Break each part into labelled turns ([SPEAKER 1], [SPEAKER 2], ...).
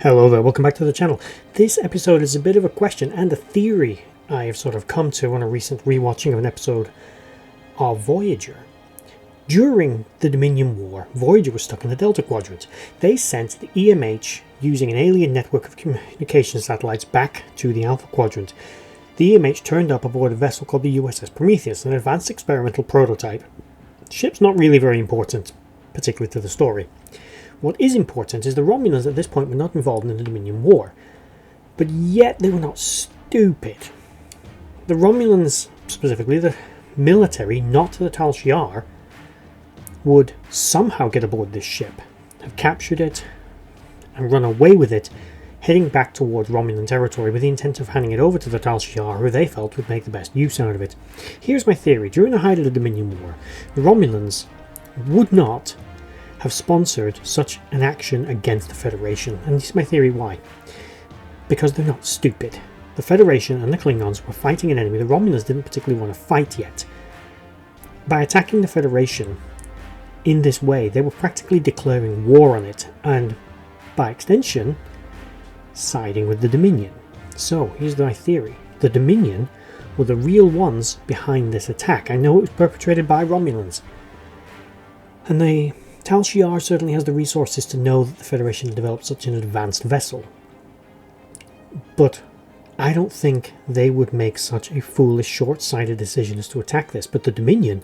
[SPEAKER 1] Hello there, welcome back to the channel. This episode is a bit of a question and a theory I have sort of come to on a recent rewatching of an episode of Voyager. During the Dominion War, Voyager was stuck in the Delta Quadrant. They sent the EMH using an alien network of communication satellites back to the Alpha Quadrant. The EMH turned up aboard a vessel called the USS Prometheus, an advanced experimental prototype. The ship's not really very important, particularly to the story. What is important is the Romulans at this point were not involved in the Dominion War, but yet they were not stupid. The Romulans, specifically the military, not the Tal Shiar, would somehow get aboard this ship, have captured it, and run away with it, heading back towards Romulan territory with the intent of handing it over to the Tal Shiar, who they felt would make the best use out of it. Here's my theory. During the height of the Dominion War, the Romulans would not have sponsored such an action against the Federation, and this is my theory why. Because they're not stupid. The Federation and the Klingons were fighting an enemy the Romulans didn't particularly want to fight yet. By attacking the Federation in this way, they were practically declaring war on it, and by extension, siding with the Dominion. So, here's my theory. The Dominion were the real ones behind this attack. I know it was perpetrated by Romulans, and the Tal Shiar certainly has the resources to know that the Federation developed such an advanced vessel. But I don't think they would make such a foolish, short-sighted decision as to attack this. But the Dominion,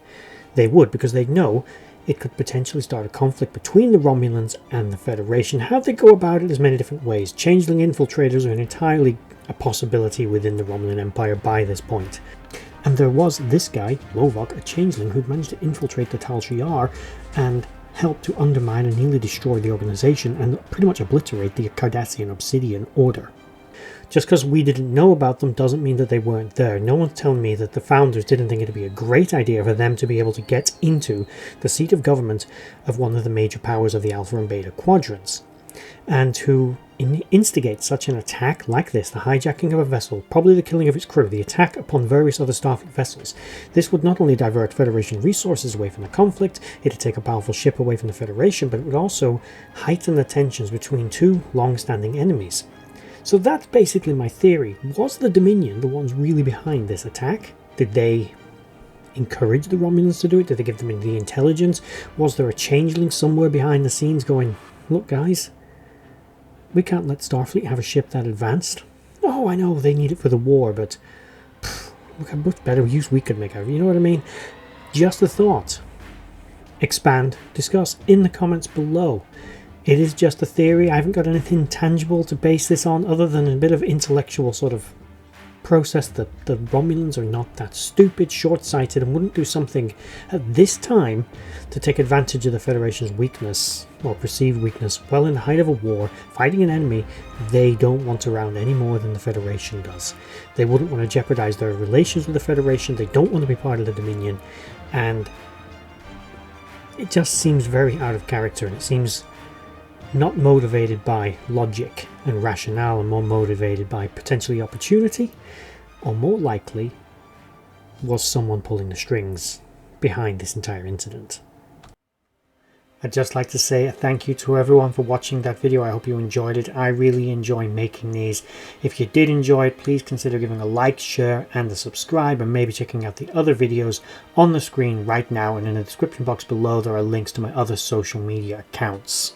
[SPEAKER 1] they would, because they know it could potentially start a conflict between the Romulans and the Federation. How they go about it is many different ways. Changeling infiltrators are entirely a possibility within the Romulan Empire by this point. And there was this guy, Lovok, a changeling, who'd managed to infiltrate the Tal Shiar and help to undermine and nearly destroy the organization and pretty much obliterate the Cardassian Obsidian Order. Just because we didn't know about them doesn't mean that they weren't there. No one's telling me that the founders didn't think it'd be a great idea for them to be able to get into the seat of government of one of the major powers of the Alpha and Beta quadrants, and to instigate such an attack like this, the hijacking of a vessel, probably the killing of its crew, the attack upon various other Starfleet vessels. This would not only divert Federation resources away from the conflict, it'd take a powerful ship away from the Federation, but it would also heighten the tensions between two long-standing enemies. So that's basically my theory. Was the Dominion the ones really behind this attack? Did they encourage the Romulans to do it? Did they give them the intelligence? Was there a changeling somewhere behind the scenes going, look guys, we can't let Starfleet have a ship that advanced. Oh, I know they need it for the war, but look how much better use we could make out of it. You know what I mean? Just a thought. Expand, discuss in the comments below. It is just a theory. I haven't got anything tangible to base this on other than a bit of intellectual sort of process that the Romulans are not that stupid, short-sighted, and wouldn't do something at this time to take advantage of the Federation's weakness, or perceived weakness, well in the height of a war, fighting an enemy they don't want around any more than the Federation does. They wouldn't want to jeopardize their relations with the Federation, they don't want to be part of the Dominion, and it just seems very out of character, and it seems not motivated by logic and rationale, and more motivated by potentially opportunity, or more likely was someone pulling the strings behind this entire incident. I'd just like to say a thank you to everyone for watching that video. I hope you enjoyed it. I really enjoy making these. If you did enjoy it, please consider giving a like, share and a subscribe, and maybe checking out the other videos on the screen right now, and in the description box below there are links to my other social media accounts.